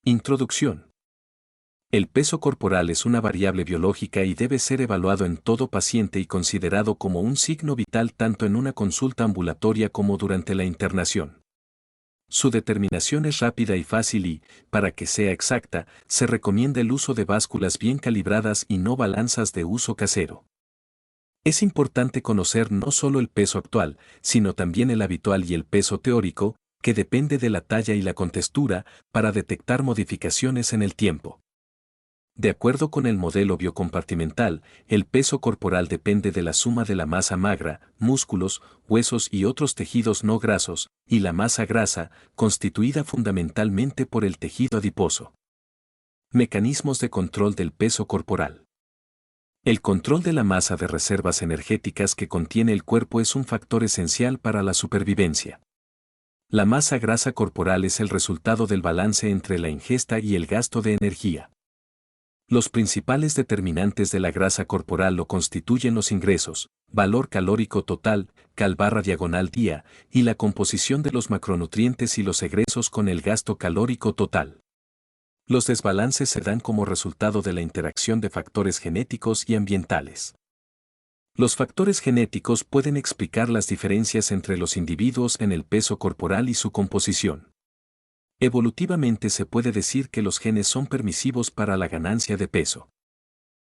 Introducción. El peso corporal es una variable biológica y debe ser evaluado en todo paciente y considerado como un signo vital tanto en una consulta ambulatoria como durante la internación. Su determinación es rápida y fácil y, para que sea exacta, se recomienda el uso de básculas bien calibradas y no balanzas de uso casero. Es importante conocer no solo el peso actual, sino también el habitual y el peso teórico, que depende de la talla y la contextura, para detectar modificaciones en el tiempo. De acuerdo con el modelo biocompartimental, el peso corporal depende de la suma de la masa magra, músculos, huesos y otros tejidos no grasos, y la masa grasa, constituida fundamentalmente por el tejido adiposo. Mecanismos de control del peso corporal. El control de la masa de reservas energéticas que contiene el cuerpo es un factor esencial para la supervivencia. La masa grasa corporal es el resultado del balance entre la ingesta y el gasto de energía. Los principales determinantes de la grasa corporal lo constituyen los ingresos, valor calórico total, cal/día, y la composición de los macronutrientes y los egresos con el gasto calórico total. Los desbalances se dan como resultado de la interacción de factores genéticos y ambientales. Los factores genéticos pueden explicar las diferencias entre los individuos en el peso corporal y su composición. Evolutivamente se puede decir que los genes son permisivos para la ganancia de peso.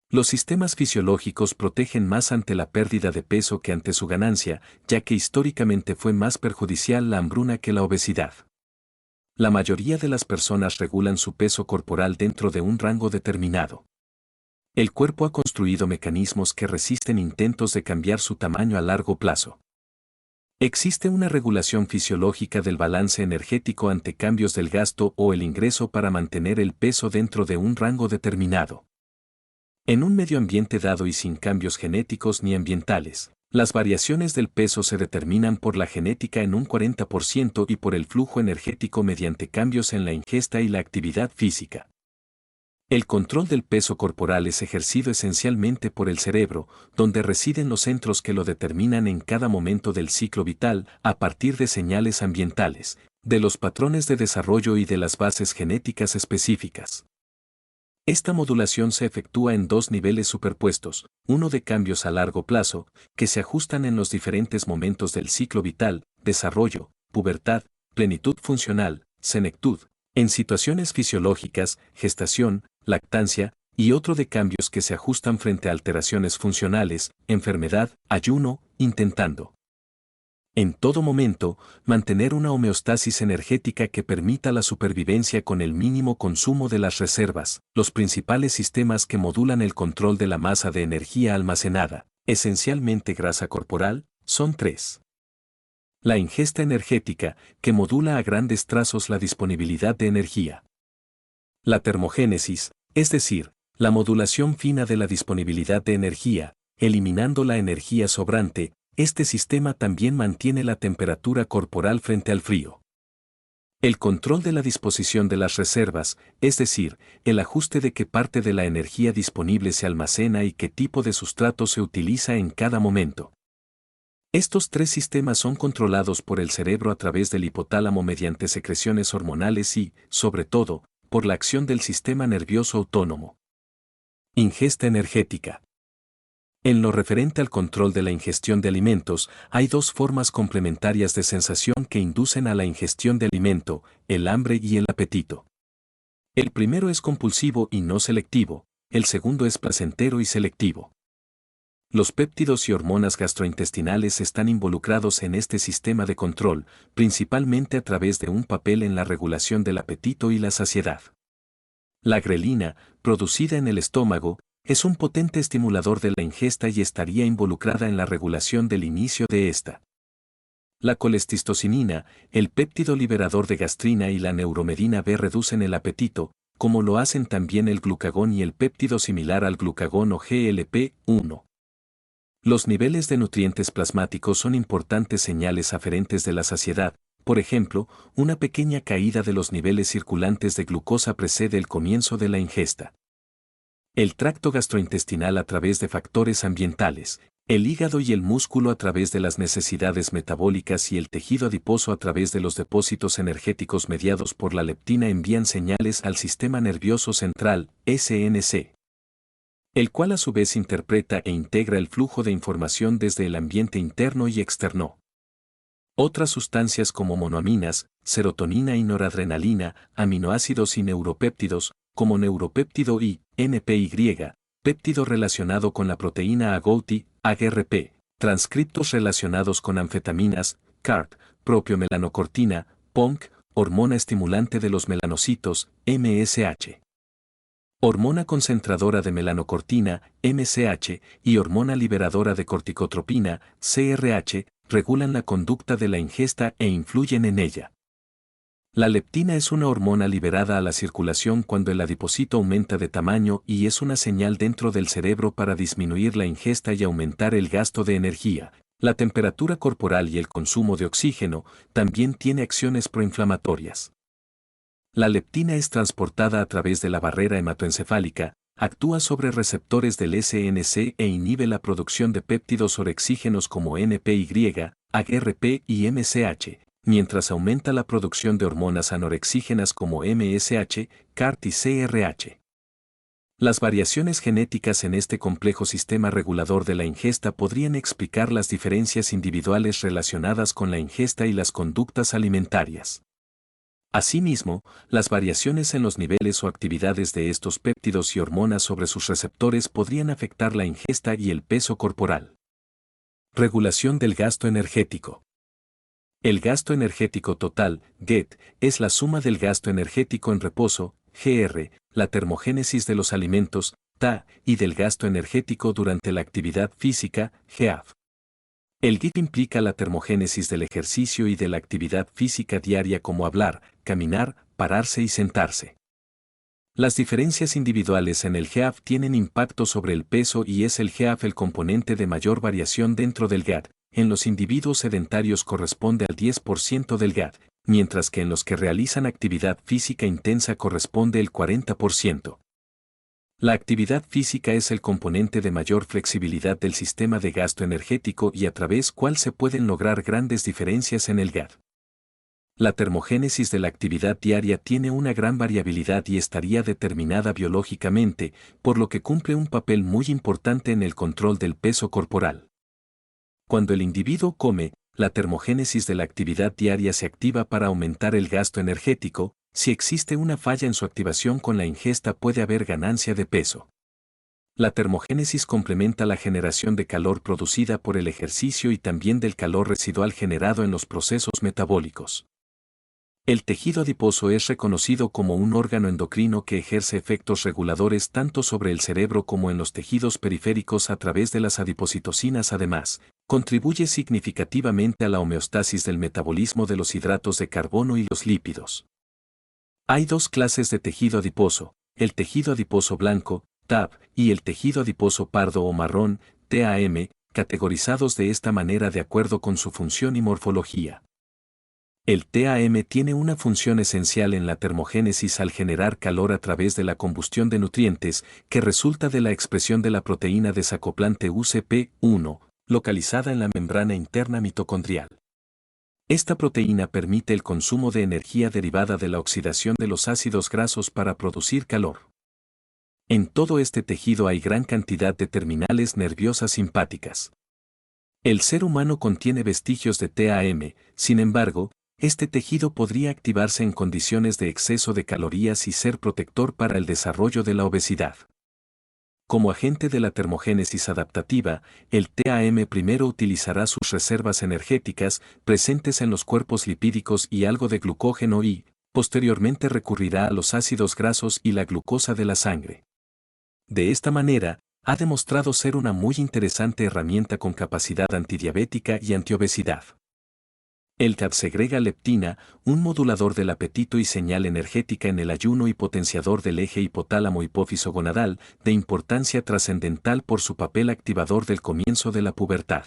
Los sistemas fisiológicos protegen más ante la pérdida de peso que ante su ganancia, ya que históricamente fue más perjudicial la hambruna que la obesidad. La mayoría de las personas regulan su peso corporal dentro de un rango determinado. El cuerpo ha construido mecanismos que resisten intentos de cambiar su tamaño a largo plazo. Existe una regulación fisiológica del balance energético ante cambios del gasto o el ingreso para mantener el peso dentro de un rango determinado. En un medio ambiente dado y sin cambios genéticos ni ambientales, las variaciones del peso se determinan por la genética en un 40% y por el flujo energético mediante cambios en la ingesta y la actividad física. El control del peso corporal es ejercido esencialmente por el cerebro, donde residen los centros que lo determinan en cada momento del ciclo vital, a partir de señales ambientales, de los patrones de desarrollo y de las bases genéticas específicas. Esta modulación se efectúa en dos niveles superpuestos, uno de cambios a largo plazo, que se ajustan en los diferentes momentos del ciclo vital, desarrollo, pubertad, plenitud funcional, senectud, en situaciones fisiológicas, gestación, lactancia, y otro de cambios que se ajustan frente a alteraciones funcionales, enfermedad, ayuno, intentando en todo momento, mantener una homeostasis energética que permita la supervivencia con el mínimo consumo de las reservas. Los principales sistemas que modulan el control de la masa de energía almacenada, esencialmente grasa corporal, son tres. La ingesta energética, que modula a grandes trazos la disponibilidad de energía. La termogénesis, es decir, la modulación fina de la disponibilidad de energía, eliminando la energía sobrante. Este sistema también mantiene la temperatura corporal frente al frío. El control de la disposición de las reservas, es decir, el ajuste de qué parte de la energía disponible se almacena y qué tipo de sustrato se utiliza en cada momento. Estos tres sistemas son controlados por el cerebro a través del hipotálamo mediante secreciones hormonales y, sobre todo, por la acción del sistema nervioso autónomo. Ingesta energética. En lo referente al control de la ingestión de alimentos, hay dos formas complementarias de sensación que inducen a la ingestión de alimento, el hambre y el apetito. El primero es compulsivo y no selectivo, el segundo es placentero y selectivo. Los péptidos y hormonas gastrointestinales están involucrados en este sistema de control, principalmente a través de un papel en la regulación del apetito y la saciedad. La grelina, producida en el estómago, es un potente estimulador de la ingesta y estaría involucrada en la regulación del inicio de esta. La colecistocinina, el péptido liberador de gastrina y la neuromedina B reducen el apetito, como lo hacen también el glucagón y el péptido similar al glucagón o GLP-1. Los niveles de nutrientes plasmáticos son importantes señales aferentes de la saciedad. Por ejemplo, una pequeña caída de los niveles circulantes de glucosa precede el comienzo de la ingesta. El tracto gastrointestinal a través de factores ambientales, El hígado y el músculo a través de las necesidades metabólicas y el tejido adiposo a través de los depósitos energéticos mediados por la leptina envían señales al sistema nervioso central, SNC, el cual a su vez interpreta e integra el flujo de información desde el ambiente interno y externo. Otras sustancias como monoaminas, serotonina y noradrenalina, aminoácidos y neuropéptidos, como neuropéptido I, NPY, péptido relacionado con la proteína agouti, AGRP, transcriptos relacionados con anfetaminas, CART, propiomelaanocortina, PONC, hormona estimulante de los melanocitos, MSH. Hormona concentradora de melanocortina, MCH, y hormona liberadora de corticotropina, CRH, regulan la conducta de la ingesta e influyen en ella. La leptina es una hormona liberada a la circulación cuando el adipocito aumenta de tamaño y es una señal dentro del cerebro para disminuir la ingesta y aumentar el gasto de energía. La temperatura corporal y el consumo de oxígeno también tiene acciones proinflamatorias. La leptina es transportada a través de la barrera hematoencefálica, actúa sobre receptores del SNC e inhibe la producción de péptidos orexígenos como NPY, AGRP y MCH, mientras aumenta la producción de hormonas anorexígenas como MSH, CART y CRH. Las variaciones genéticas en este complejo sistema regulador de la ingesta podrían explicar las diferencias individuales relacionadas con la ingesta y las conductas alimentarias. Asimismo, las variaciones en los niveles o actividades de estos péptidos y hormonas sobre sus receptores podrían afectar la ingesta y el peso corporal. Regulación del gasto energético. El gasto energético total, GET, es la suma del gasto energético en reposo, GR, la termogénesis de los alimentos, TA, y del gasto energético durante la actividad física, GAF. El GIT implica la termogénesis del ejercicio y de la actividad física diaria como hablar, caminar, pararse y sentarse. Las diferencias individuales en el GAF tienen impacto sobre el peso y es el GAF el componente de mayor variación dentro del GAD. En los individuos sedentarios corresponde al 10% del GAD, mientras que en los que realizan actividad física intensa corresponde el 40%. La actividad física es el componente de mayor flexibilidad del sistema de gasto energético y a través cual se pueden lograr grandes diferencias en el GAD. La termogénesis de la actividad diaria tiene una gran variabilidad y estaría determinada biológicamente, por lo que cumple un papel muy importante en el control del peso corporal. Cuando el individuo come, la termogénesis de la actividad diaria se activa para aumentar el gasto energético. Si existe una falla en su activación con la ingesta puede haber ganancia de peso. La termogénesis complementa la generación de calor producida por el ejercicio y también del calor residual generado en los procesos metabólicos. El tejido adiposo es reconocido como un órgano endocrino que ejerce efectos reguladores tanto sobre el cerebro como en los tejidos periféricos a través de las adipocitocinas. Además, contribuye significativamente a la homeostasis del metabolismo de los hidratos de carbono y los lípidos. Hay dos clases de tejido adiposo, el tejido adiposo blanco, TAB, y el tejido adiposo pardo o marrón, TAM, categorizados de esta manera de acuerdo con su función y morfología. El TAM tiene una función esencial en la termogénesis al generar calor a través de la combustión de nutrientes, que resulta de la expresión de la proteína desacoplante UCP1, localizada en la membrana interna mitocondrial. Esta proteína permite el consumo de energía derivada de la oxidación de los ácidos grasos para producir calor. En todo este tejido hay gran cantidad de terminales nerviosas simpáticas. El ser humano contiene vestigios de TAM, sin embargo, este tejido podría activarse en condiciones de exceso de calorías y ser protector para el desarrollo de la obesidad. Como agente de la termogénesis adaptativa, el TAM primero utilizará sus reservas energéticas presentes en los cuerpos lipídicos y algo de glucógeno y, posteriormente recurrirá a los ácidos grasos y la glucosa de la sangre. De esta manera, ha demostrado ser una muy interesante herramienta con capacidad antidiabética y antiobesidad. El TAB segrega leptina, un modulador del apetito y señal energética en el ayuno y potenciador del eje hipotálamo-hipófiso gonadal, de importancia trascendental por su papel activador del comienzo de la pubertad.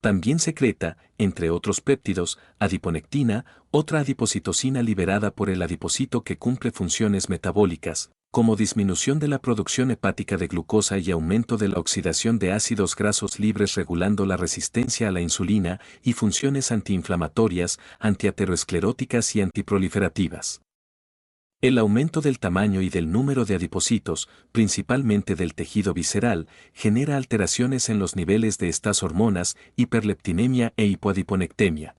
También secreta, entre otros péptidos, adiponectina, otra adipocitocina liberada por el adipocito que cumple funciones metabólicas, como disminución de la producción hepática de glucosa y aumento de la oxidación de ácidos grasos libres regulando la resistencia a la insulina y funciones antiinflamatorias, antiateroscleróticas y antiproliferativas. El aumento del tamaño y del número de adipocitos, principalmente del tejido visceral, genera alteraciones en los niveles de estas hormonas, hiperleptinemia e hipoadiponectemia.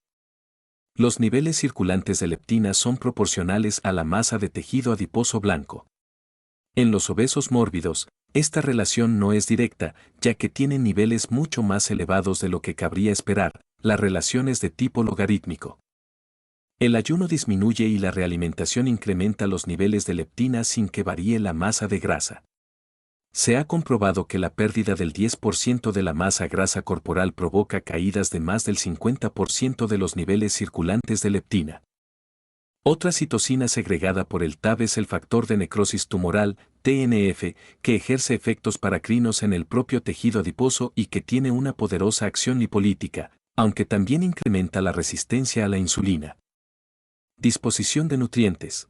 Los niveles circulantes de leptina son proporcionales a la masa de tejido adiposo blanco. En los obesos mórbidos, esta relación no es directa, ya que tienen niveles mucho más elevados de lo que cabría esperar, la relación es de tipo logarítmico. El ayuno disminuye y la realimentación incrementa los niveles de leptina sin que varíe la masa de grasa. Se ha comprobado que la pérdida del 10% de la masa grasa corporal provoca caídas de más del 50% de los niveles circulantes de leptina. Otra citocina segregada por el TAB es el factor de necrosis tumoral, TNF, que ejerce efectos paracrinos en el propio tejido adiposo y que tiene una poderosa acción lipolítica, aunque también incrementa la resistencia a la insulina. Disposición de nutrientes.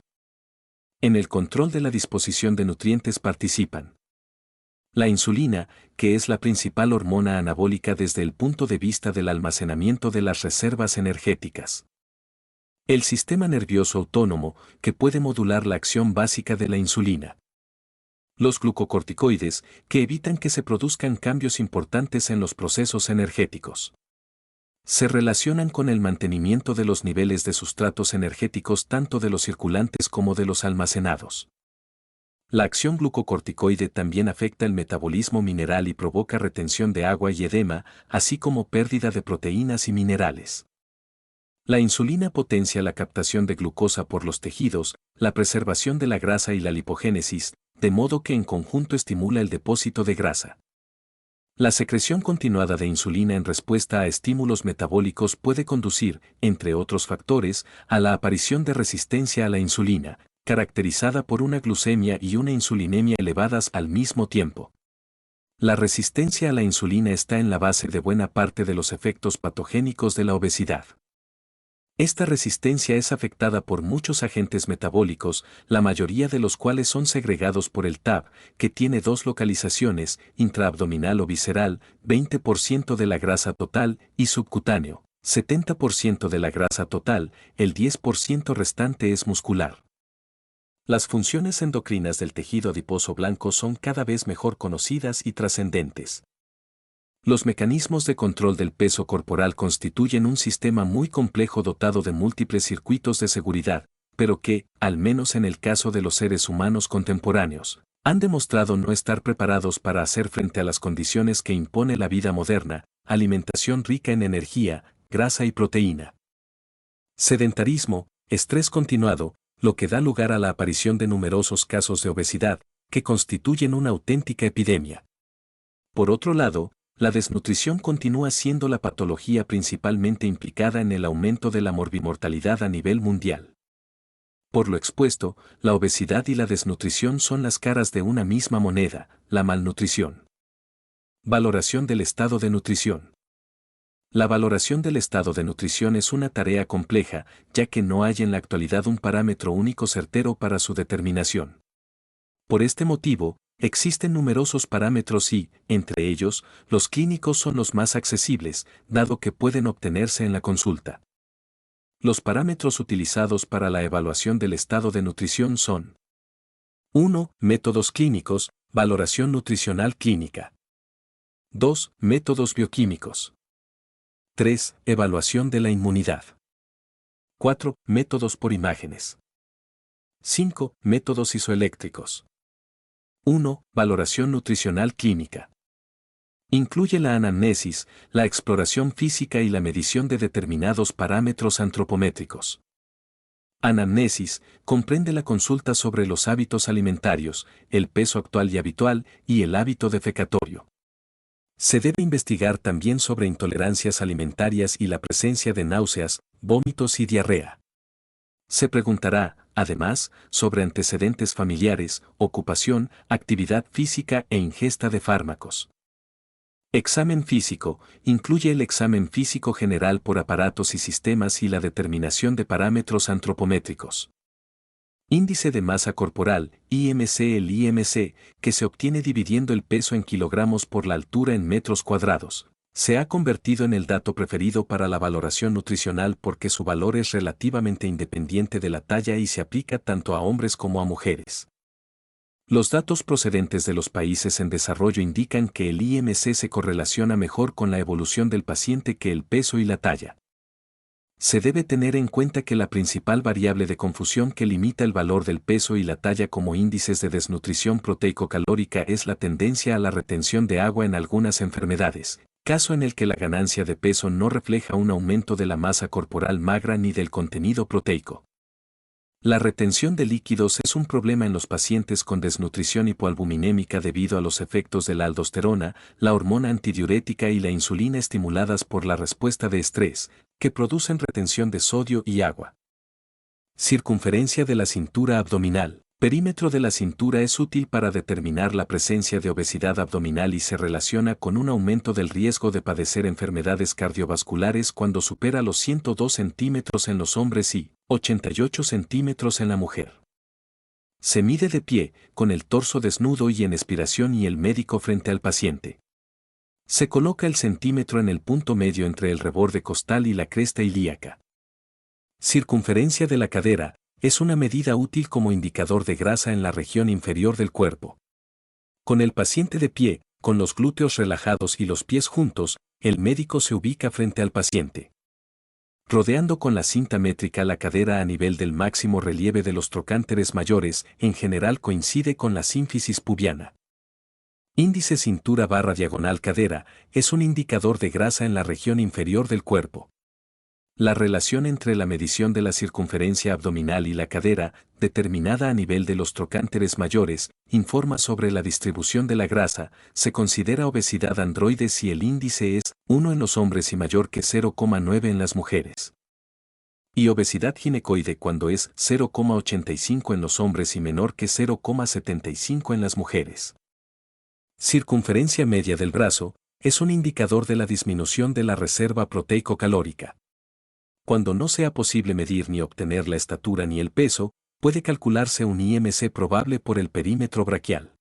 En el control de la disposición de nutrientes participan la insulina, que es la principal hormona anabólica desde el punto de vista del almacenamiento de las reservas energéticas. El sistema nervioso autónomo, que puede modular la acción básica de la insulina. Los glucocorticoides, que evitan que se produzcan cambios importantes en los procesos energéticos. Se relacionan con el mantenimiento de los niveles de sustratos energéticos tanto de los circulantes como de los almacenados. La acción glucocorticoide también afecta el metabolismo mineral y provoca retención de agua y edema, así como pérdida de proteínas y minerales. La insulina potencia la captación de glucosa por los tejidos, la preservación de la grasa y la lipogénesis, de modo que en conjunto estimula el depósito de grasa. La secreción continuada de insulina en respuesta a estímulos metabólicos puede conducir, entre otros factores, a la aparición de resistencia a la insulina, caracterizada por una glucemia y una insulinemia elevadas al mismo tiempo. La resistencia a la insulina está en la base de buena parte de los efectos patogénicos de la obesidad. Esta resistencia es afectada por muchos agentes metabólicos, la mayoría de los cuales son segregados por el TAB, que tiene dos localizaciones, intraabdominal o visceral, 20% de la grasa total, y subcutáneo, 70% de la grasa total, el 10% restante es muscular. Las funciones endocrinas del tejido adiposo blanco son cada vez mejor conocidas y trascendentes. Los mecanismos de control del peso corporal constituyen un sistema muy complejo dotado de múltiples circuitos de seguridad, pero que, al menos en el caso de los seres humanos contemporáneos, han demostrado no estar preparados para hacer frente a las condiciones que impone la vida moderna, alimentación rica en energía, grasa y proteína. Sedentarismo, estrés continuado, lo que da lugar a la aparición de numerosos casos de obesidad, que constituyen una auténtica epidemia. Por otro lado, la desnutrición continúa siendo la patología principalmente implicada en el aumento de la morbimortalidad a nivel mundial. Por lo expuesto, la obesidad y la desnutrición son las caras de una misma moneda, la malnutrición. Valoración del estado de nutrición. La valoración del estado de nutrición es una tarea compleja, ya que no hay en la actualidad un parámetro único certero para su determinación. Por este motivo, existen numerosos parámetros y, entre ellos, los clínicos son los más accesibles, dado que pueden obtenerse en la consulta. Los parámetros utilizados para la evaluación del estado de nutrición son 1. Métodos clínicos, valoración nutricional clínica. 2. Métodos bioquímicos. 3. Evaluación de la inmunidad. 4. Métodos por imágenes. 5. Métodos isoeléctricos. 1. Valoración nutricional clínica. Incluye la anamnesis, la exploración física y la medición de determinados parámetros antropométricos. Anamnesis comprende la consulta sobre los hábitos alimentarios, el peso actual y habitual y el hábito defecatorio. Se debe investigar también sobre intolerancias alimentarias y la presencia de náuseas, vómitos y diarrea. Se preguntará, además, sobre antecedentes familiares, ocupación, actividad física e ingesta de fármacos. Examen físico, incluye el examen físico general por aparatos y sistemas y la determinación de parámetros antropométricos. Índice de masa corporal, IMC. El IMC, que se obtiene dividiendo el peso en kilogramos por la altura en metros cuadrados, se ha convertido en el dato preferido para la valoración nutricional porque su valor es relativamente independiente de la talla y se aplica tanto a hombres como a mujeres. Los datos procedentes de los países en desarrollo indican que el IMC se correlaciona mejor con la evolución del paciente que el peso y la talla. Se debe tener en cuenta que la principal variable de confusión que limita el valor del peso y la talla como índices de desnutrición proteico-calórica es la tendencia a la retención de agua en algunas enfermedades, caso en el que la ganancia de peso no refleja un aumento de la masa corporal magra ni del contenido proteico. La retención de líquidos es un problema en los pacientes con desnutrición hipoalbuminémica debido a los efectos de la aldosterona, la hormona antidiurética y la insulina estimuladas por la respuesta de estrés, que producen retención de sodio y agua. Circunferencia de la cintura abdominal. Perímetro de la cintura es útil para determinar la presencia de obesidad abdominal y se relaciona con un aumento del riesgo de padecer enfermedades cardiovasculares cuando supera los 102 centímetros en los hombres y 88 centímetros en la mujer. Se mide de pie, con el torso desnudo y en expiración y el médico frente al paciente. Se coloca el centímetro en el punto medio entre el reborde costal y la cresta ilíaca. Circunferencia de la cadera. Es una medida útil como indicador de grasa en la región inferior del cuerpo. Con el paciente de pie, con los glúteos relajados y los pies juntos, el médico se ubica frente al paciente. Rodeando con la cinta métrica la cadera a nivel del máximo relieve de los trocánteres mayores, en general coincide con la sínfisis pubiana. Índice cintura/diagonal cadera, es un indicador de grasa en la región inferior del cuerpo. La relación entre la medición de la circunferencia abdominal y la cadera, determinada a nivel de los trocánteres mayores, informa sobre la distribución de la grasa. Se considera obesidad androide si el índice es 1 en los hombres y mayor que 0,9 en las mujeres. Y obesidad ginecoide cuando es 0,85 en los hombres y menor que 0,75 en las mujeres. Circunferencia media del brazo, es un indicador de la disminución de la reserva proteico-calórica. Cuando no sea posible medir ni obtener la estatura ni el peso, puede calcularse un IMC probable por el perímetro braquial.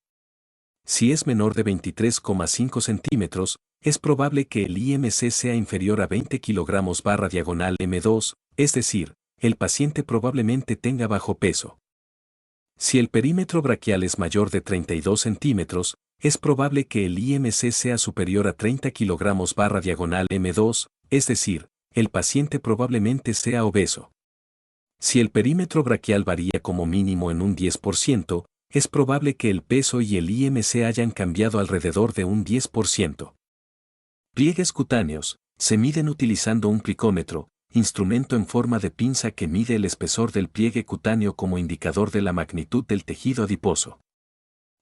Si es menor de 23,5 centímetros, es probable que el IMC sea inferior a 20 kilogramos/diagonal M2, es decir, el paciente probablemente tenga bajo peso. Si el perímetro braquial es mayor de 32 centímetros, es probable que el IMC sea superior a 30 kilogramos/diagonal M2, es decir, el paciente probablemente sea obeso. Si el perímetro braquial varía como mínimo en un 10%, es probable que el peso y el IMC hayan cambiado alrededor de un 10%. Pliegues cutáneos, se miden utilizando un plicómetro, instrumento en forma de pinza que mide el espesor del pliegue cutáneo como indicador de la magnitud del tejido adiposo.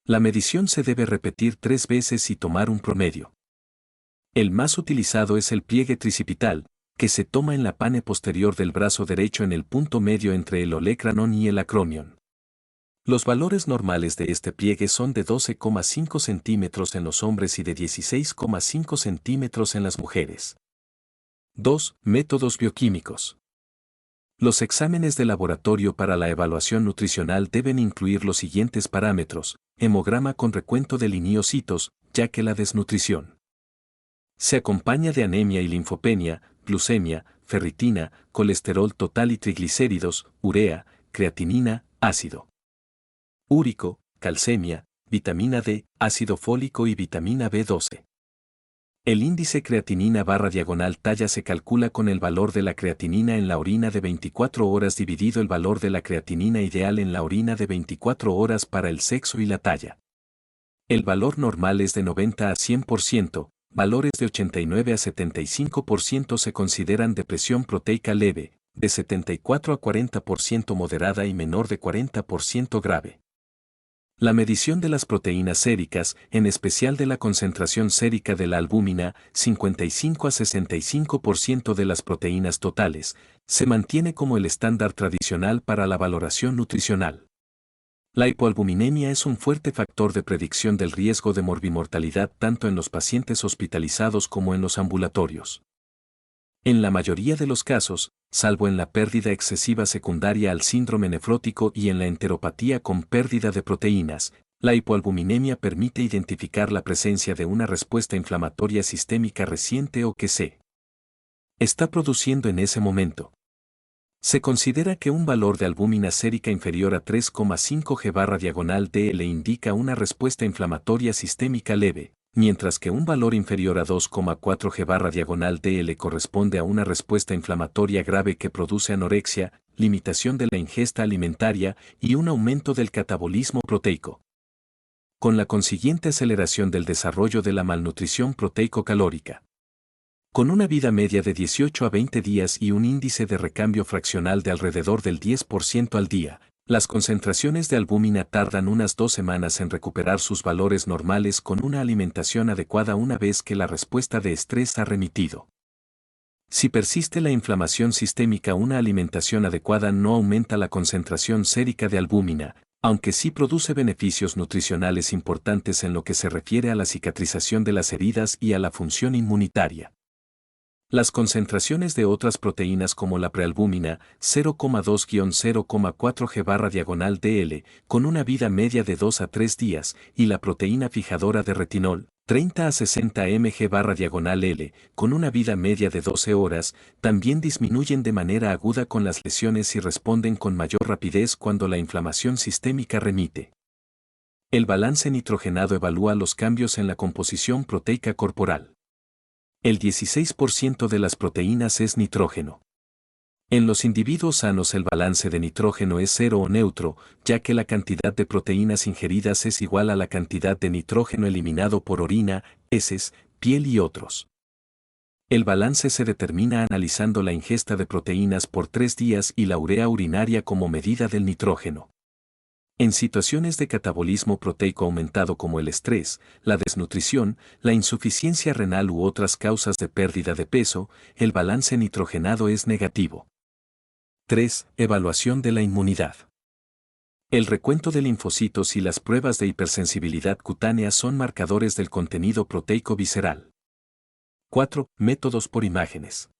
La medición se debe repetir 3 veces y tomar un promedio. El más utilizado es el pliegue tricipital, que se toma en la pane posterior del brazo derecho en el punto medio entre el olecranon y el acromion. Los valores normales de este pliegue son de 12,5 centímetros en los hombres y de 16,5 centímetros en las mujeres. 2. Métodos bioquímicos. Los exámenes de laboratorio para la evaluación nutricional deben incluir los siguientes parámetros: hemograma con recuento de linfocitos, ya que la desnutrición se acompaña de anemia y linfopenia, glucemia, ferritina, colesterol total y triglicéridos, urea, creatinina, ácido úrico, calcemia, vitamina D, ácido fólico y vitamina B12. El índice creatinina/diagonal talla se calcula con el valor de la creatinina en la orina de 24 horas dividido el valor de la creatinina ideal en la orina de 24 horas para el sexo y la talla. El valor normal es de 90 a 100%. Valores de 89 a 75% se consideran depresión proteica leve, de 74 a 40% moderada y menor de 40% grave. La medición de las proteínas séricas, en especial de la concentración sérica de la albúmina, 55 a 65% de las proteínas totales, se mantiene como el estándar tradicional para la valoración nutricional. La hipoalbuminemia es un fuerte factor de predicción del riesgo de morbimortalidad tanto en los pacientes hospitalizados como en los ambulatorios. En la mayoría de los casos, salvo en la pérdida excesiva secundaria al síndrome nefrótico y en la enteropatía con pérdida de proteínas, la hipoalbuminemia permite identificar la presencia de una respuesta inflamatoria sistémica reciente o que se está produciendo en ese momento. Se considera que un valor de albúmina sérica inferior a 3,5 G/diagonal-DL indica una respuesta inflamatoria sistémica leve, mientras que un valor inferior a 2,4 G/diagonal-DL corresponde a una respuesta inflamatoria grave que produce anorexia, limitación de la ingesta alimentaria y un aumento del catabolismo proteico, con la consiguiente aceleración del desarrollo de la malnutrición proteico-calórica. Con una vida media de 18 a 20 días y un índice de recambio fraccional de alrededor del 10% al día, las concentraciones de albúmina tardan unas 2 semanas en recuperar sus valores normales con una alimentación adecuada una vez que la respuesta de estrés ha remitido. Si persiste la inflamación sistémica, una alimentación adecuada no aumenta la concentración sérica de albúmina, aunque sí produce beneficios nutricionales importantes en lo que se refiere a la cicatrización de las heridas y a la función inmunitaria. Las concentraciones de otras proteínas como la prealbúmina, 0,2-0,4 G/diagonal-DL, con una vida media de 2 a 3 días, y la proteína fijadora de retinol, 30 a 60 mg/diagonal-L, con una vida media de 12 horas, también disminuyen de manera aguda con las lesiones y responden con mayor rapidez cuando la inflamación sistémica remite. El balance nitrogenado evalúa los cambios en la composición proteica corporal. El 16% de las proteínas es nitrógeno. En los individuos sanos el balance de nitrógeno es cero o neutro, ya que la cantidad de proteínas ingeridas es igual a la cantidad de nitrógeno eliminado por orina, heces, piel y otros. El balance se determina analizando la ingesta de proteínas por 3 días y la urea urinaria como medida del nitrógeno. En situaciones de catabolismo proteico aumentado como el estrés, la desnutrición, la insuficiencia renal u otras causas de pérdida de peso, el balance nitrogenado es negativo. 3. Evaluación de la inmunidad. El recuento de linfocitos y las pruebas de hipersensibilidad cutánea son marcadores del contenido proteico visceral. 4. Métodos por imágenes.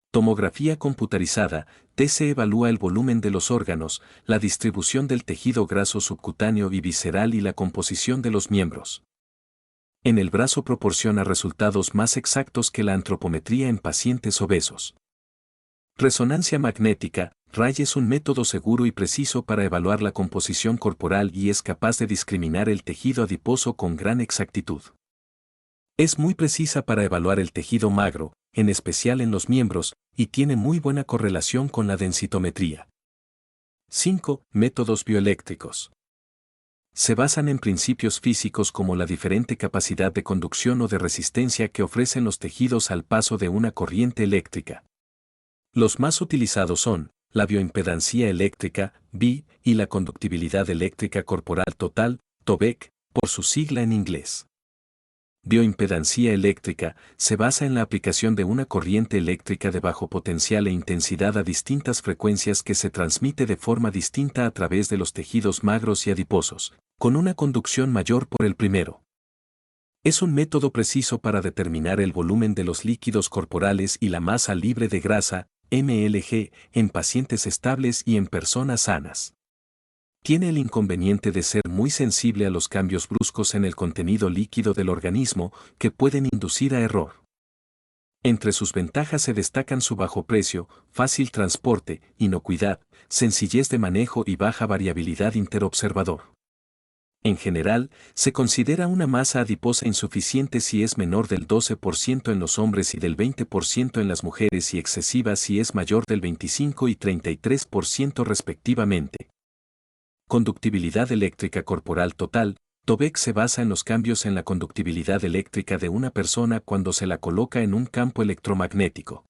Tomografía computarizada, TC evalúa el volumen de los órganos, la distribución del tejido graso subcutáneo y visceral y la composición de los miembros. En el brazo proporciona resultados más exactos que la antropometría en pacientes obesos. Resonancia magnética, RAY es un método seguro y preciso para evaluar la composición corporal y es capaz de discriminar el tejido adiposo con gran exactitud. Es muy precisa para evaluar el tejido magro, en especial en los miembros, y tiene muy buena correlación con la densitometría. 5. Métodos bioeléctricos. Se basan en principios físicos como la diferente capacidad de conducción o de resistencia que ofrecen los tejidos al paso de una corriente eléctrica. Los más utilizados son la bioimpedancia eléctrica, BI, y la conductibilidad eléctrica corporal total, TOBEC, por su sigla en inglés. Bioimpedancia eléctrica se basa en la aplicación de una corriente eléctrica de bajo potencial e intensidad a distintas frecuencias que se transmite de forma distinta a través de los tejidos magros y adiposos, con una conducción mayor por el primero. Es un método preciso para determinar el volumen de los líquidos corporales y la masa libre de grasa, mLg, en pacientes estables y en personas sanas. Tiene el inconveniente de ser muy sensible a los cambios bruscos en el contenido líquido del organismo que pueden inducir a error. Entre sus ventajas se destacan su bajo precio, fácil transporte, inocuidad, sencillez de manejo y baja variabilidad interobservador. En general, se considera una masa adiposa insuficiente si es menor del 12% en los hombres y del 20% en las mujeres y excesiva si es mayor del 25 y 33% respectivamente. Conductibilidad eléctrica corporal total, TOBEC se basa en los cambios en la conductibilidad eléctrica de una persona cuando se la coloca en un campo electromagnético.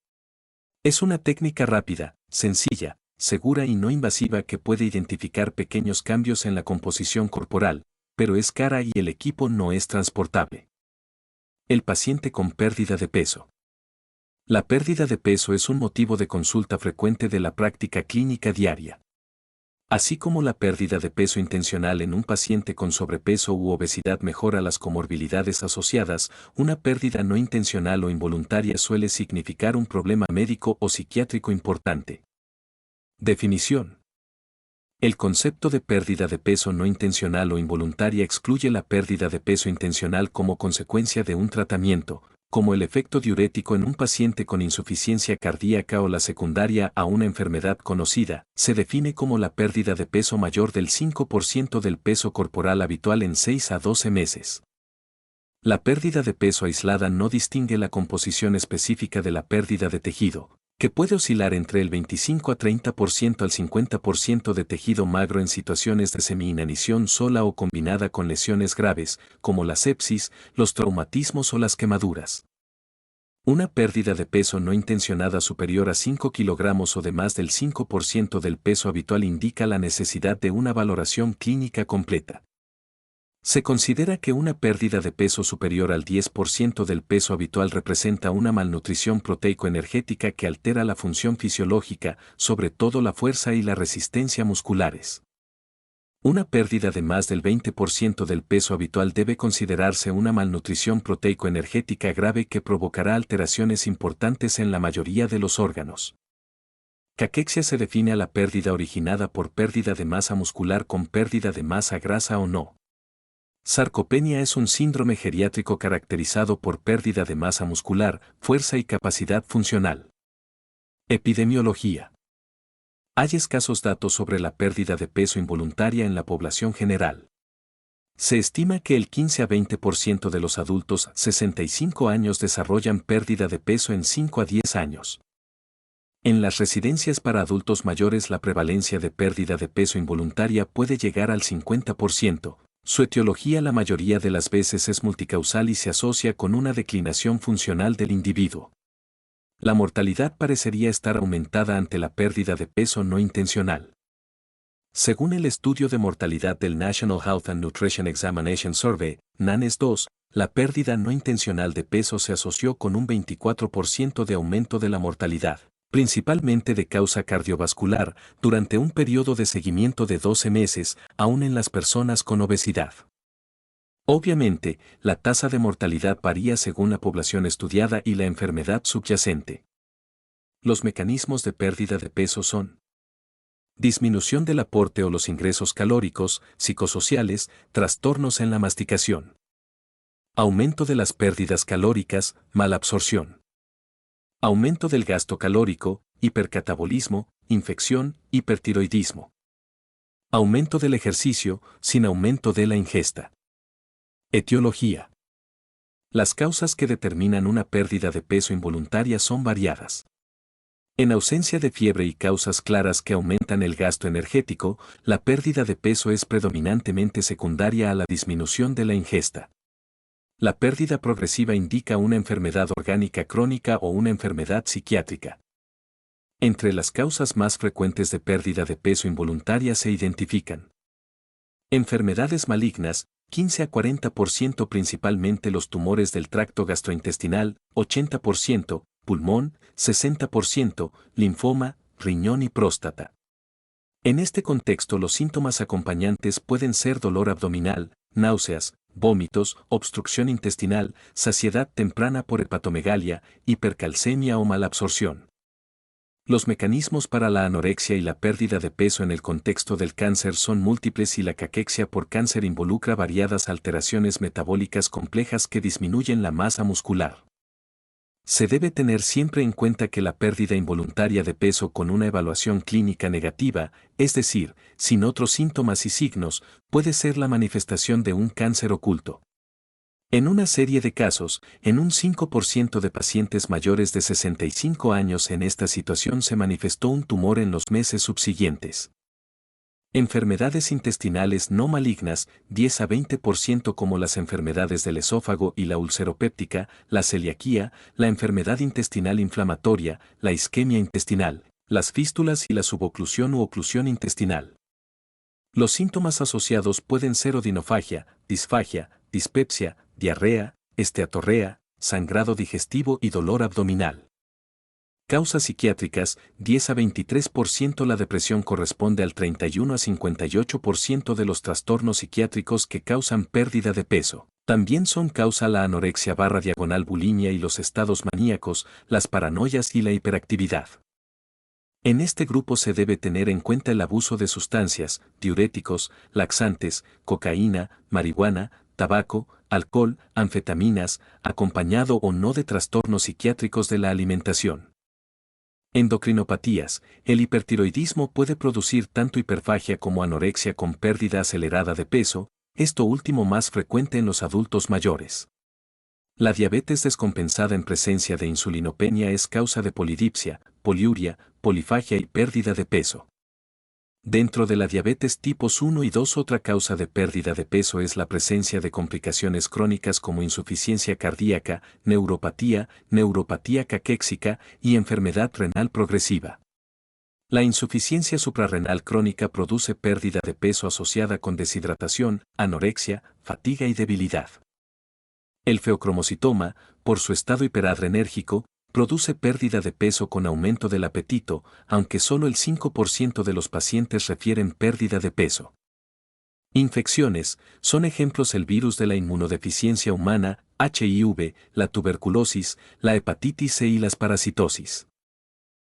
Es una técnica rápida, sencilla, segura y no invasiva que puede identificar pequeños cambios en la composición corporal, pero es cara y el equipo no es transportable. El paciente con pérdida de peso. La pérdida de peso es un motivo de consulta frecuente de la práctica clínica diaria. Así como la pérdida de peso intencional en un paciente con sobrepeso u obesidad mejora las comorbilidades asociadas, una pérdida no intencional o involuntaria suele significar un problema médico o psiquiátrico importante. Definición. El concepto de pérdida de peso no intencional o involuntaria excluye la pérdida de peso intencional como consecuencia de un tratamiento, como el efecto diurético en un paciente con insuficiencia cardíaca o la secundaria a una enfermedad conocida, se define como la pérdida de peso mayor del 5% del peso corporal habitual en 6 a 12 meses. La pérdida de peso aislada no distingue la composición específica de la pérdida de tejido, que puede oscilar entre el 25 a 30% al 50% de tejido magro en situaciones de semi-inanición sola o combinada con lesiones graves, como la sepsis, los traumatismos o las quemaduras. Una pérdida de peso no intencionada superior a 5 kilogramos o de más del 5% del peso habitual indica la necesidad de una valoración clínica completa. Se considera que una pérdida de peso superior al 10% del peso habitual representa una malnutrición proteico-energética que altera la función fisiológica, sobre todo la fuerza y la resistencia musculares. Una pérdida de más del 20% del peso habitual debe considerarse una malnutrición proteico-energética grave que provocará alteraciones importantes en la mayoría de los órganos. Caquexia se define a la pérdida originada por pérdida de masa muscular con pérdida de masa grasa o no. Sarcopenia es un síndrome geriátrico caracterizado por pérdida de masa muscular, fuerza y capacidad funcional. Epidemiología. Hay escasos datos sobre la pérdida de peso involuntaria en la población general. Se estima que el 15 a 20% de los adultos 65 años desarrollan pérdida de peso en 5 a 10 años. En las residencias para adultos mayores la prevalencia de pérdida de peso involuntaria puede llegar al 50%. Su etiología la mayoría de las veces es multicausal y se asocia con una declinación funcional del individuo. La mortalidad parecería estar aumentada ante la pérdida de peso no intencional. Según el estudio de mortalidad del National Health and Nutrition Examination Survey, NANES-2, la pérdida no intencional de peso se asoció con un 24% de aumento de la mortalidad, principalmente de causa cardiovascular, durante un periodo de seguimiento de 12 meses, aún en las personas con obesidad. Obviamente, la tasa de mortalidad varía según la población estudiada y la enfermedad subyacente. Los mecanismos de pérdida de peso son: disminución del aporte o los ingresos calóricos, psicosociales, trastornos en la masticación. Aumento de las pérdidas calóricas, malabsorción. Aumento del gasto calórico, hipercatabolismo, infección, hipertiroidismo. Aumento del ejercicio, sin aumento de la ingesta. Etiología. Las causas que determinan una pérdida de peso involuntaria son variadas. En ausencia de fiebre y causas claras que aumentan el gasto energético, la pérdida de peso es predominantemente secundaria a la disminución de la ingesta. La pérdida progresiva indica una enfermedad orgánica crónica o una enfermedad psiquiátrica. Entre las causas más frecuentes de pérdida de peso involuntaria se identifican: enfermedades malignas, 15 a 40%, principalmente los tumores del tracto gastrointestinal, 80%, pulmón, 60%, linfoma, riñón y próstata. En este contexto los síntomas acompañantes pueden ser dolor abdominal, náuseas, vómitos, obstrucción intestinal, saciedad temprana por hepatomegalia, hipercalcemia o malabsorción. Los mecanismos para la anorexia y la pérdida de peso en el contexto del cáncer son múltiples y la caquexia por cáncer involucra variadas alteraciones metabólicas complejas que disminuyen la masa muscular. Se debe tener siempre en cuenta que la pérdida involuntaria de peso con una evaluación clínica negativa, es decir, sin otros síntomas y signos, puede ser la manifestación de un cáncer oculto. En una serie de casos, en un 5% de pacientes mayores de 65 años en esta situación se manifestó un tumor en los meses subsiguientes. Enfermedades intestinales no malignas, 10 a 20%, como las enfermedades del esófago y la ulceropéptica, la celiaquía, la enfermedad intestinal inflamatoria, la isquemia intestinal, las fístulas y la suboclusión u oclusión intestinal. Los síntomas asociados pueden ser odinofagia, disfagia, dispepsia, diarrea, esteatorrea, sangrado digestivo y dolor abdominal. Causas psiquiátricas, 10 a 23%. La depresión corresponde al 31 a 58% de los trastornos psiquiátricos que causan pérdida de peso. También son causa la anorexia / bulimia y los estados maníacos, las paranoias y la hiperactividad. En este grupo se debe tener en cuenta el abuso de sustancias, diuréticos, laxantes, cocaína, marihuana, tabaco, alcohol, anfetaminas, acompañado o no de trastornos psiquiátricos de la alimentación. Endocrinopatías. El hipertiroidismo puede producir tanto hiperfagia como anorexia con pérdida acelerada de peso, esto último más frecuente en los adultos mayores. La diabetes descompensada en presencia de insulinopenia es causa de polidipsia, poliuria, polifagia y pérdida de peso. Dentro de la diabetes tipos 1 y 2, otra causa de pérdida de peso es la presencia de complicaciones crónicas como insuficiencia cardíaca, neuropatía caquéxica y enfermedad renal progresiva. La insuficiencia suprarrenal crónica produce pérdida de peso asociada con deshidratación, anorexia, fatiga y debilidad. El feocromocitoma, por su estado hiperadrenérgico, produce pérdida de peso con aumento del apetito, aunque solo el 5% de los pacientes refieren pérdida de peso. Infecciones, son ejemplos el virus de la inmunodeficiencia humana, HIV, la tuberculosis, la hepatitis C y las parasitosis.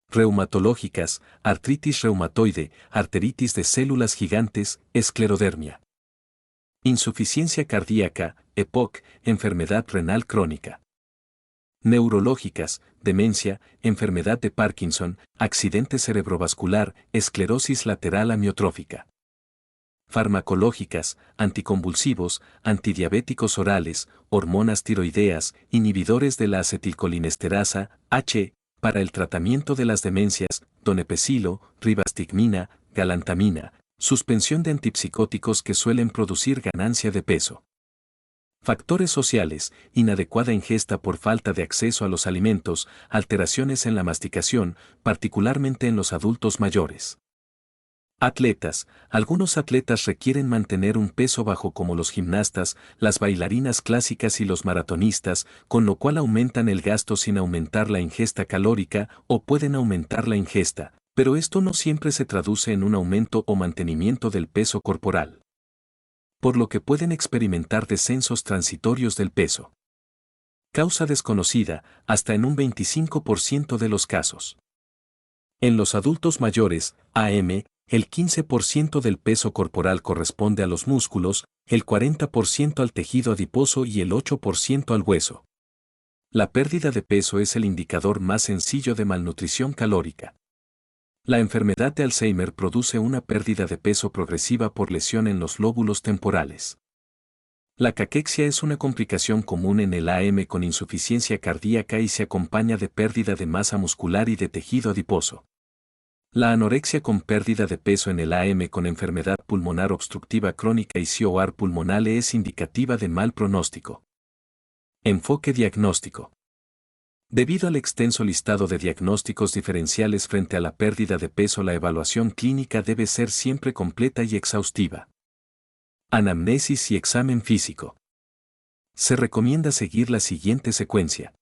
Reumatológicas, artritis reumatoide, arteritis de células gigantes, esclerodermia. Insuficiencia cardíaca, EPOC, enfermedad renal crónica. Neurológicas, demencia, enfermedad de Parkinson, accidente cerebrovascular, esclerosis lateral amiotrófica. Farmacológicas, anticonvulsivos, antidiabéticos orales, hormonas tiroideas, inhibidores de la acetilcolinesterasa, H, para el tratamiento de las demencias, donepezilo, ribastigmina, galantamina, suspensión de antipsicóticos que suelen producir ganancia de peso. Factores sociales, inadecuada ingesta por falta de acceso a los alimentos, alteraciones en la masticación, particularmente en los adultos mayores. Atletas, algunos atletas requieren mantener un peso bajo como los gimnastas, las bailarinas clásicas y los maratonistas, con lo cual aumentan el gasto sin aumentar la ingesta calórica o pueden aumentar la ingesta, pero esto no siempre se traduce en un aumento o mantenimiento del peso corporal, por lo que pueden experimentar descensos transitorios del peso. Causa desconocida, hasta en un 25% de los casos. En los adultos mayores, AM, el 15% del peso corporal corresponde a los músculos, el 40% al tejido adiposo y el 8% al hueso. La pérdida de peso es el indicador más sencillo de malnutrición calórica. La enfermedad de Alzheimer produce una pérdida de peso progresiva por lesión en los lóbulos temporales. La caquexia es una complicación común en el AM con insuficiencia cardíaca y se acompaña de pérdida de masa muscular y de tejido adiposo. La anorexia con pérdida de peso en el AM con enfermedad pulmonar obstructiva crónica y COAR pulmonar es indicativa de mal pronóstico. Enfoque diagnóstico. Debido al extenso listado de diagnósticos diferenciales frente a la pérdida de peso, la evaluación clínica debe ser siempre completa y exhaustiva. Anamnesis y examen físico. Se recomienda seguir la siguiente secuencia.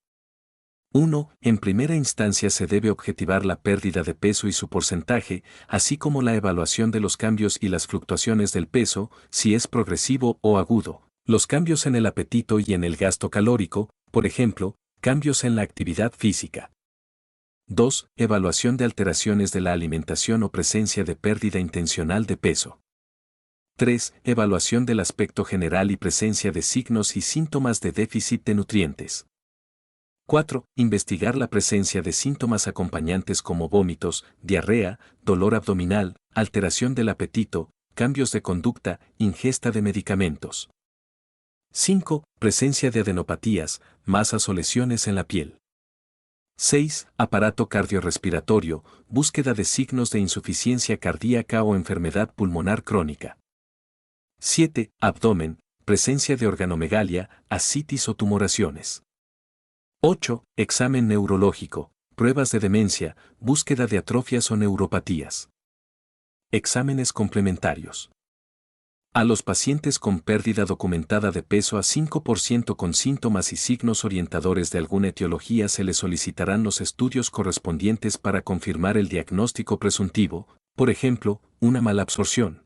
1. En primera instancia se debe objetivar la pérdida de peso y su porcentaje, así como la evaluación de los cambios y las fluctuaciones del peso, si es progresivo o agudo, los cambios en el apetito y en el gasto calórico, por ejemplo, cambios en la actividad física. 2. Evaluación de alteraciones de la alimentación o presencia de pérdida intencional de peso. 3. Evaluación del aspecto general y presencia de signos y síntomas de déficit de nutrientes. 4. Investigar la presencia de síntomas acompañantes como vómitos, diarrea, dolor abdominal, alteración del apetito, cambios de conducta, ingesta de medicamentos. 5. Presencia de adenopatías, masas o lesiones en la piel. 6. Aparato cardiorrespiratorio, búsqueda de signos de insuficiencia cardíaca o enfermedad pulmonar crónica. 7. Abdomen, presencia de organomegalia, ascitis o tumoraciones. 8. Examen neurológico, pruebas de demencia, búsqueda de atrofias o neuropatías. Exámenes complementarios. A los pacientes con pérdida documentada de peso a 5% con síntomas y signos orientadores de alguna etiología se les solicitarán los estudios correspondientes para confirmar el diagnóstico presuntivo, por ejemplo, una malabsorción.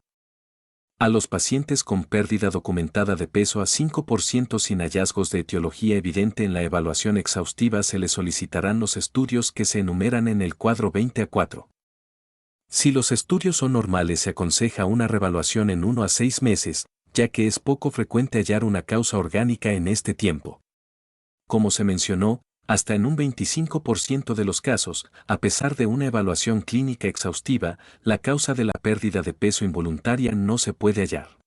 A los pacientes con pérdida documentada de peso a 5% sin hallazgos de etiología evidente en la evaluación exhaustiva se les solicitarán los estudios que se enumeran en el cuadro 20A4. Si los estudios son normales se aconseja una revaluación en 1 a 6 meses, ya que es poco frecuente hallar una causa orgánica en este tiempo. Como se mencionó, hasta en un 25% de los casos, a pesar de una evaluación clínica exhaustiva, la causa de la pérdida de peso involuntaria no se puede hallar.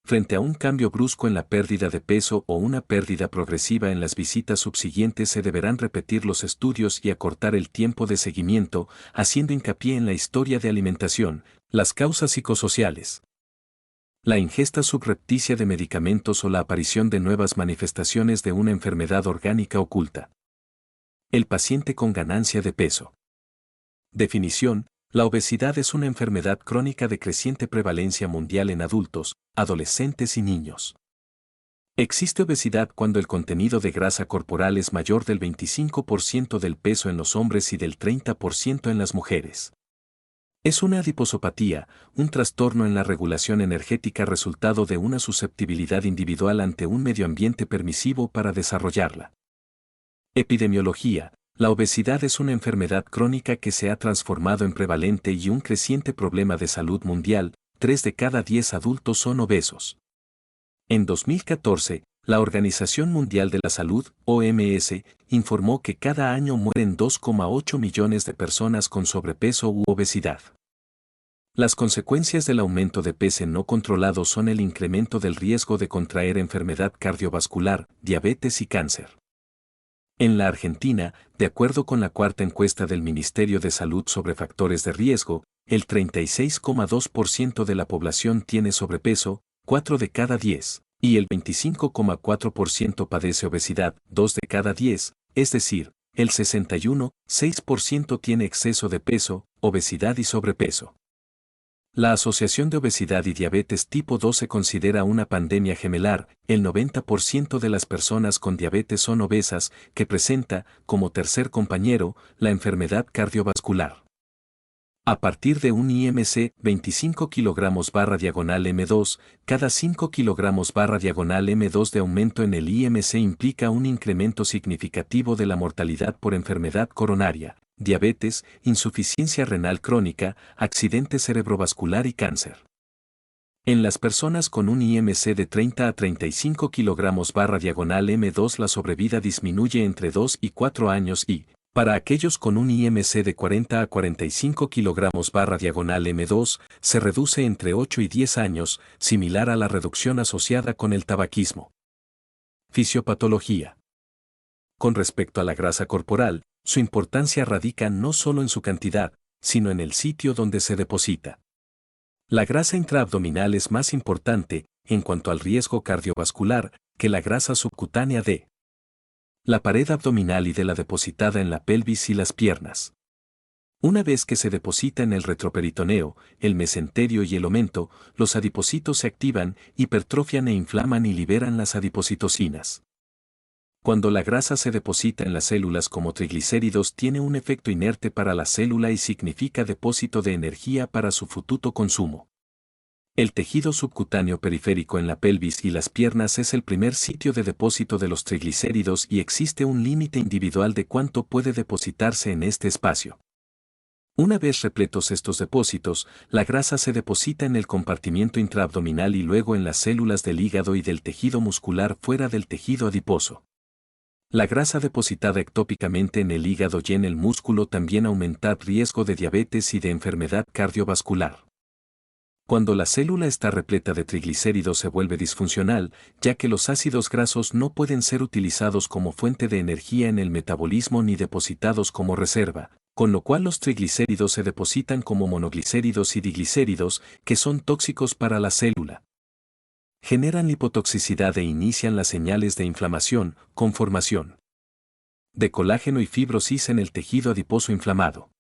Frente a un cambio brusco en la pérdida de peso o una pérdida progresiva en las visitas subsiguientes se deberán repetir los estudios y acortar el tiempo de seguimiento, haciendo hincapié en la historia de alimentación, las causas psicosociales, la ingesta subrepticia de medicamentos o la aparición de nuevas manifestaciones de una enfermedad orgánica oculta. El paciente con ganancia de peso. Definición: la obesidad es una enfermedad crónica de creciente prevalencia mundial en adultos, adolescentes y niños. Existe obesidad cuando el contenido de grasa corporal es mayor del 25% del peso en los hombres y del 30% en las mujeres. Es una adiposopatía, un trastorno en la regulación energética resultado de una susceptibilidad individual ante un medio ambiente permisivo para desarrollarla. Epidemiología: la obesidad es una enfermedad crónica que se ha transformado en prevalente y un creciente problema de salud mundial, 3 de cada 10 adultos son obesos. En 2014, la Organización Mundial de la Salud, OMS, informó que cada año mueren 2,8 millones de personas con sobrepeso u obesidad. Las consecuencias del aumento de peso no controlado son el incremento del riesgo de contraer enfermedad cardiovascular, diabetes y cáncer. En la Argentina, de acuerdo con la cuarta encuesta del Ministerio de Salud sobre factores de riesgo, el 36,2% de la población tiene sobrepeso, 4 de cada 10, y el 25,4% padece obesidad, 2 de cada 10, es decir, el 61,6% tiene exceso de peso, obesidad y sobrepeso. La asociación de obesidad y diabetes tipo 2 se considera una pandemia gemelar. El 90% de las personas con diabetes son obesas, que presenta, como tercer compañero, la enfermedad cardiovascular. A partir de un IMC 25 kg/m2, cada 5 kg/m2 de aumento en el IMC implica un incremento significativo de la mortalidad por enfermedad coronaria, diabetes, insuficiencia renal crónica, accidente cerebrovascular y cáncer. En las personas con un IMC de 30 a 35 kg/m2 la sobrevida disminuye entre 2 y 4 años y, para aquellos con un IMC de 40 a 45 kg/m2, se reduce entre 8 y 10 años, similar a la reducción asociada con el tabaquismo. Fisiopatología. Con respecto a la grasa corporal, su importancia radica no solo en su cantidad, sino en el sitio donde se deposita. La grasa intraabdominal es más importante, en cuanto al riesgo cardiovascular, que la grasa subcutánea de la pared abdominal y de la depositada en la pelvis y las piernas. Una vez que se deposita en el retroperitoneo, el mesenterio y el omento, los adipocitos se activan, hipertrofian e inflaman y liberan las adipocitocinas. Cuando la grasa se deposita en las células como triglicéridos tiene un efecto inerte para la célula y significa depósito de energía para su futuro consumo. El tejido subcutáneo periférico en la pelvis y las piernas es el primer sitio de depósito de los triglicéridos y existe un límite individual de cuánto puede depositarse en este espacio. Una vez repletos estos depósitos, la grasa se deposita en el compartimiento intraabdominal y luego en las células del hígado y del tejido muscular fuera del tejido adiposo. La grasa depositada ectópicamente en el hígado y en el músculo también aumenta el riesgo de diabetes y de enfermedad cardiovascular. Cuando la célula está repleta de triglicéridos se vuelve disfuncional, ya que los ácidos grasos no pueden ser utilizados como fuente de energía en el metabolismo ni depositados como reserva, con lo cual los triglicéridos se depositan como monoglicéridos y diglicéridos, que son tóxicos para la célula. Generan lipotoxicidad e inician las señales de inflamación, conformación de colágeno y fibrosis en el tejido adiposo inflamado.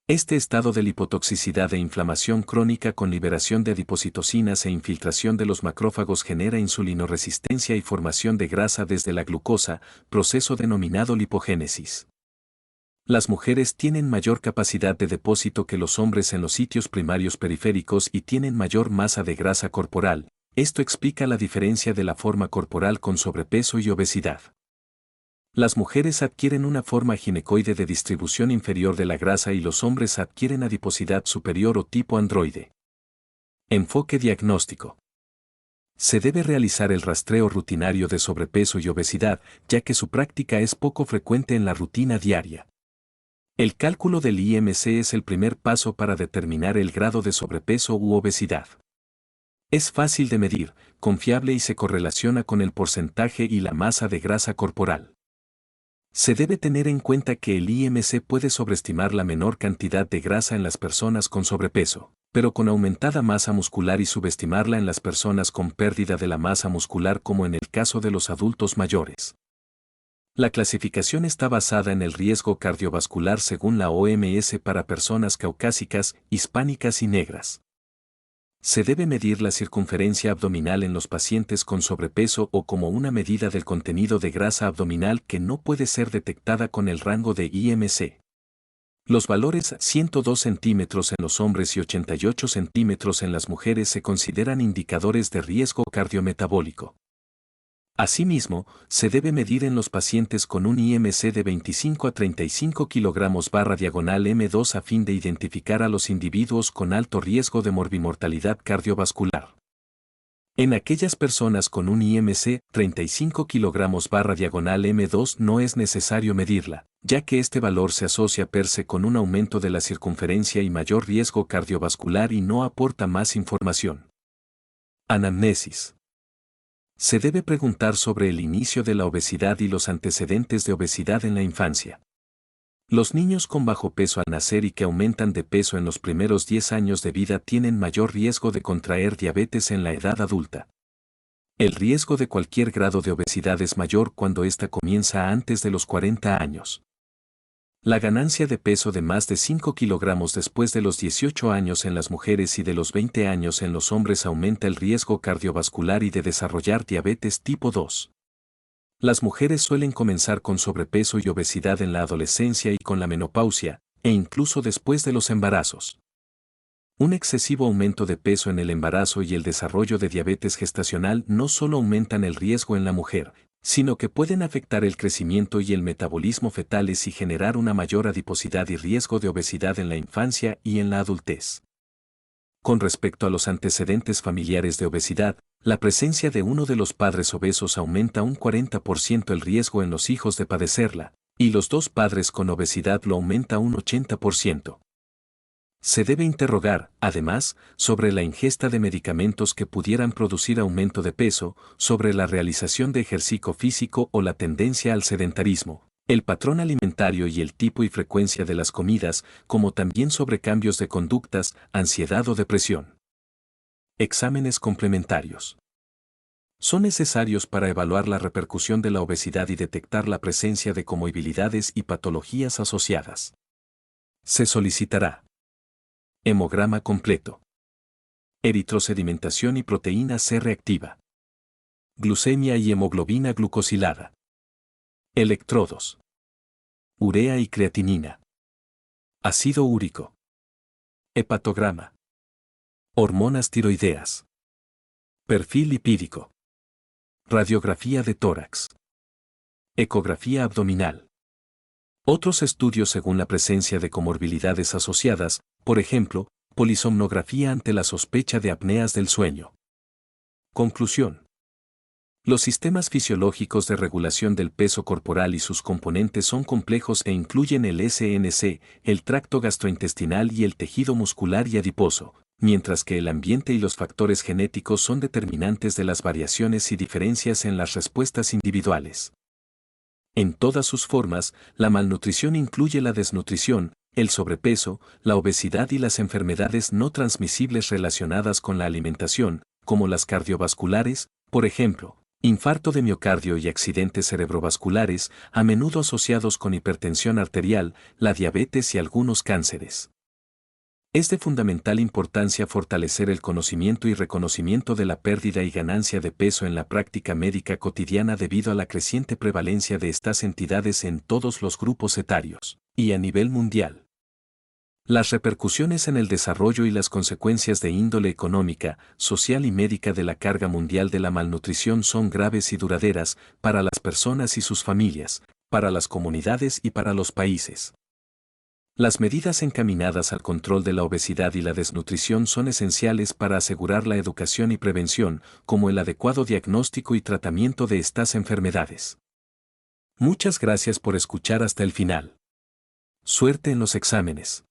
Este estado de lipotoxicidad e inflamación crónica con liberación de adipocitocinas e infiltración de los macrófagos genera insulinoresistencia y formación de grasa desde la glucosa, proceso denominado lipogénesis. Las mujeres tienen mayor capacidad de depósito que los hombres en los sitios primarios periféricos y tienen mayor masa de grasa corporal. Esto explica la diferencia de la forma corporal con sobrepeso y obesidad. Las mujeres adquieren una forma ginecoide de distribución inferior de la grasa y los hombres adquieren adiposidad superior o tipo androide. Enfoque diagnóstico. Se debe realizar el rastreo rutinario de sobrepeso y obesidad, ya que su práctica es poco frecuente en la rutina diaria. El cálculo del IMC es el primer paso para determinar el grado de sobrepeso u obesidad. Es fácil de medir, confiable y se correlaciona con el porcentaje y la masa de grasa corporal. Se debe tener en cuenta que el IMC puede sobreestimar la menor cantidad de grasa en las personas con sobrepeso, pero con aumentada masa muscular y subestimarla en las personas con pérdida de la masa muscular como en el caso de los adultos mayores. La clasificación está basada en el riesgo cardiovascular según la OMS para personas caucásicas, hispánicas y negras. Se debe medir la circunferencia abdominal en los pacientes con sobrepeso o como una medida del contenido de grasa abdominal que no puede ser detectada con el rango de IMC. Los valores 102 centímetros en los hombres y 88 centímetros en las mujeres se consideran indicadores de riesgo cardiometabólico. Asimismo, se debe medir en los pacientes con un IMC de 25 a 35 kg/m2 a fin de identificar a los individuos con alto riesgo de morbimortalidad cardiovascular. En aquellas personas con un IMC 35 kg/m2 no es necesario medirla, ya que este valor se asocia per se con un aumento de la circunferencia y mayor riesgo cardiovascular y no aporta más información. Anamnesis. Se debe preguntar sobre el inicio de la obesidad y los antecedentes de obesidad en la infancia. Los niños con bajo peso al nacer y que aumentan de peso en los primeros 10 años de vida tienen mayor riesgo de contraer diabetes en la edad adulta. El riesgo de cualquier grado de obesidad es mayor cuando ésta comienza antes de los 40 años. La ganancia de peso de más de 5 kilogramos después de los 18 años en las mujeres y de los 20 años en los hombres aumenta el riesgo cardiovascular y de desarrollar diabetes tipo 2. Las mujeres suelen comenzar con sobrepeso y obesidad en la adolescencia y con la menopausia, e incluso después de los embarazos. Un excesivo aumento de peso en el embarazo y el desarrollo de diabetes gestacional no solo aumentan el riesgo en la mujer, sino que pueden afectar el crecimiento y el metabolismo fetales y generar una mayor adiposidad y riesgo de obesidad en la infancia y en la adultez. Con respecto a los antecedentes familiares de obesidad, la presencia de uno de los padres obesos aumenta un 40% el riesgo en los hijos de padecerla, y los dos padres con obesidad lo aumenta un 80%. Se debe interrogar, además, sobre la ingesta de medicamentos que pudieran producir aumento de peso, sobre la realización de ejercicio físico o la tendencia al sedentarismo, el patrón alimentario y el tipo y frecuencia de las comidas, como también sobre cambios de conductas, ansiedad o depresión. Exámenes complementarios. Son necesarios para evaluar la repercusión de la obesidad y detectar la presencia de comorbilidades y patologías asociadas. Se solicitará hemograma completo, eritrosedimentación y proteína C reactiva, glucemia y hemoglobina glucosilada, electrodos, urea y creatinina, ácido úrico, hepatograma, hormonas tiroideas, perfil lipídico, radiografía de tórax, ecografía abdominal. Otros estudios según la presencia de comorbilidades asociadas, por ejemplo, polisomnografía ante la sospecha de apneas del sueño. Conclusión. Los sistemas fisiológicos de regulación del peso corporal y sus componentes son complejos e incluyen el SNC, el tracto gastrointestinal y el tejido muscular y adiposo, mientras que el ambiente y los factores genéticos son determinantes de las variaciones y diferencias en las respuestas individuales. En todas sus formas, la malnutrición incluye la desnutrición, el sobrepeso, la obesidad y las enfermedades no transmisibles relacionadas con la alimentación, como las cardiovasculares, por ejemplo, infarto de miocardio y accidentes cerebrovasculares, a menudo asociados con hipertensión arterial, la diabetes y algunos cánceres. Es de fundamental importancia fortalecer el conocimiento y reconocimiento de la pérdida y ganancia de peso en la práctica médica cotidiana debido a la creciente prevalencia de estas entidades en todos los grupos etarios y a nivel mundial. Las repercusiones en el desarrollo y las consecuencias de índole económica, social y médica de la carga mundial de la malnutrición son graves y duraderas para las personas y sus familias, para las comunidades y para los países. Las medidas encaminadas al control de la obesidad y la desnutrición son esenciales para asegurar la educación y prevención, como el adecuado diagnóstico y tratamiento de estas enfermedades. Muchas gracias por escuchar hasta el final. Suerte en los exámenes.